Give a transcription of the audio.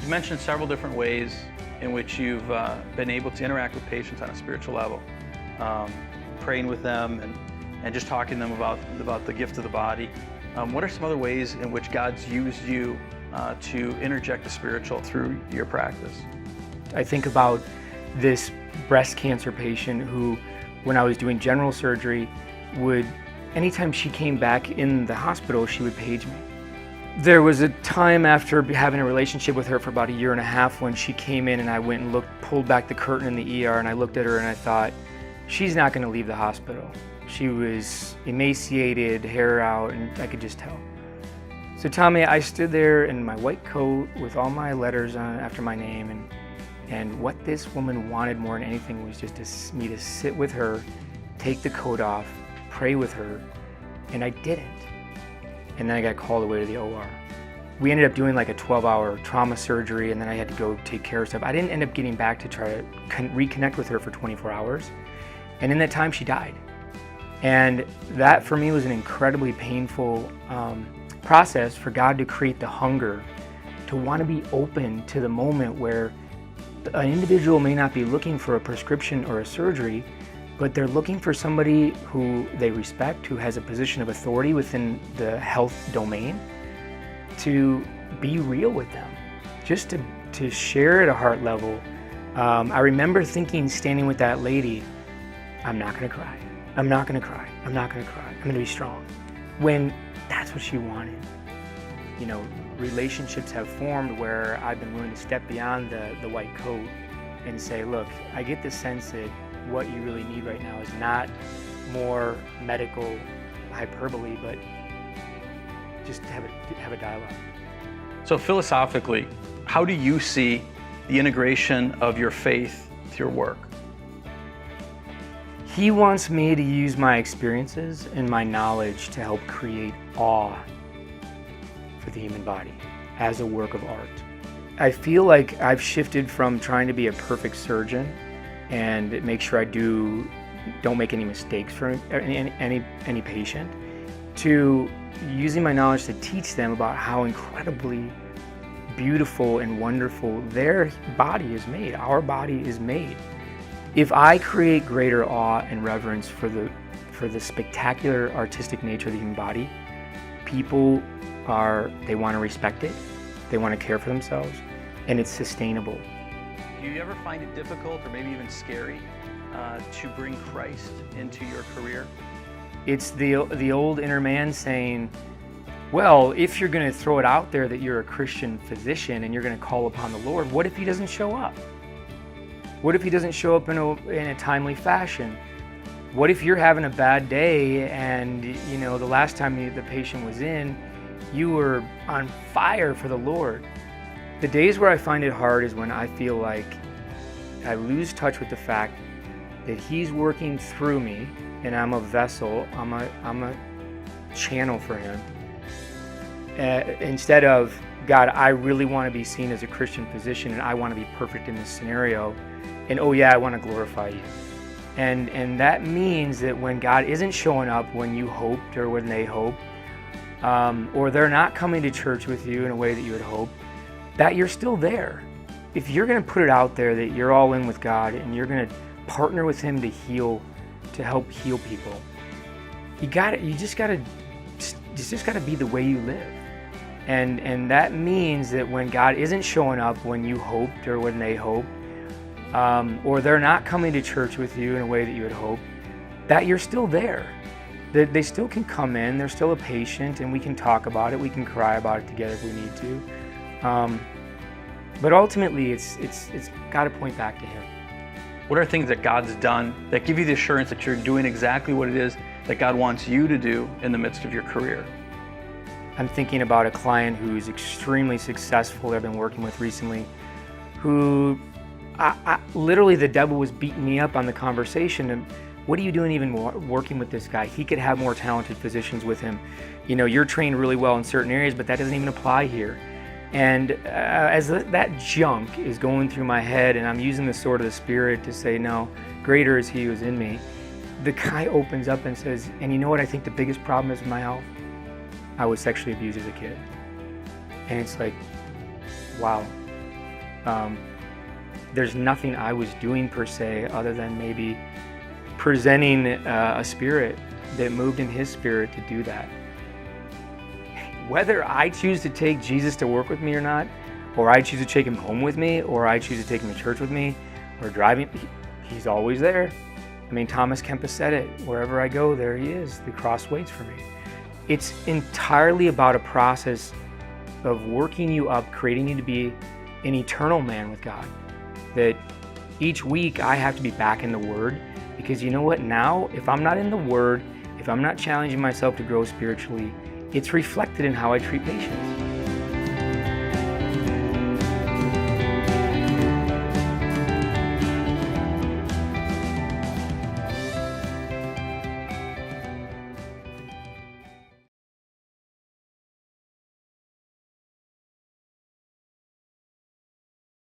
You mentioned several different ways in which you've been able to interact with patients on a spiritual level, praying with them and just talking to them about the gift of the body. What are some other ways in which God's used you to interject the spiritual through your practice? I think about this breast cancer patient who, when I was doing general surgery, anytime she came back in the hospital, she would page me. There was a time after having a relationship with her for about 1.5 years when she came in and I went and pulled back the curtain in the ER, and I looked at her and I thought, she's not going to leave the hospital. She was emaciated, hair out, and I could just tell. So Tommy, I stood there in my white coat with all my letters on after my name, and what this woman wanted more than anything was just me to sit with her, take the coat off, pray with her, and I didn't. And then I got called away to the OR. We ended up doing like a 12-hour trauma surgery, and then I had to go take care of stuff. I didn't end up getting back to try to reconnect with her for 24 hours. And in that time, she died. And that for me was an incredibly painful process for God to create the hunger to want to be open to the moment where an individual may not be looking for a prescription or a surgery, but they're looking for somebody who they respect, who has a position of authority within the health domain, to be real with them, just to share at a heart level. I remember thinking, standing with that lady, I'm not gonna cry. I'm not gonna cry. I'm not gonna cry. I'm gonna be strong. When that's what she wanted. You know, relationships have formed where I've been willing to step beyond the white coat and say, look, I get the sense that what you really need right now is not more medical hyperbole, but just have a dialogue. So philosophically, how do you see the integration of your faith with your work? He wants me to use my experiences and my knowledge to help create awe for the human body as a work of art. I feel like I've shifted from trying to be a perfect surgeon and make sure I don't make any mistakes for any patient, to using my knowledge to teach them about how incredibly beautiful and wonderful their body is made, our body is made. If I create greater awe and reverence for the spectacular artistic nature of the human body, people they want to respect it, they want to care for themselves, and it's sustainable. Do you ever find it difficult or maybe even scary to bring Christ into your career? It's the old inner man saying, well, if you're going to throw it out there that you're a Christian physician and you're going to call upon the Lord, what if he doesn't show up? What if he doesn't show up in a timely fashion? What if you're having a bad day and, you know, the last time the patient was in, you were on fire for the Lord? The days where I find it hard is when I feel like I lose touch with the fact that he's working through me and I'm a vessel, I'm a channel for him. Instead of, God, I really want to be seen as a Christian physician and I want to be perfect in this scenario, and oh yeah, I want to glorify you. And that means that when God isn't showing up when you hoped or when they hope, or they're not coming to church with you in a way that you had hoped, that you're still there. If you're going to put it out there that you're all in with God and you're going to partner with him to help heal people, you just got to be the way you live. And that means that when God isn't showing up when you hoped or when they hoped, or they're not coming to church with you in a way that you had hoped, that you're still there. That they still can come in, they're still a patient, and we can talk about it, we can cry about it together if we need to. But ultimately, it's got to point back to him. What are things that God's done that give you the assurance that you're doing exactly what it is that God wants you to do in the midst of your career? I'm thinking about a client who's extremely successful that I've been working with recently, who literally the devil was beating me up on the conversation. And what are you doing even working with this guy? He could have more talented physicians with him. You know, you're trained really well in certain areas, but that doesn't even apply here. And as that junk is going through my head and I'm using the sword of the Spirit to say, no, greater is he who is in me, the guy opens up and says, and you know what I think the biggest problem is with my health? I was sexually abused as a kid. And it's like, wow, There's nothing I was doing per se other than maybe presenting a spirit that moved in his spirit to do that. Whether I choose to take Jesus to work with me or not, or I choose to take him home with me, or I choose to take him to church with me, or driving, he's always there. I mean, Thomas Kempis said it, wherever I go, there he is. The cross waits for me. It's entirely about a process of working you up, creating you to be an eternal man with God. That each week I have to be back in the Word, because you know what, now, if I'm not in the Word, if I'm not challenging myself to grow spiritually, it's reflected in how I treat patients.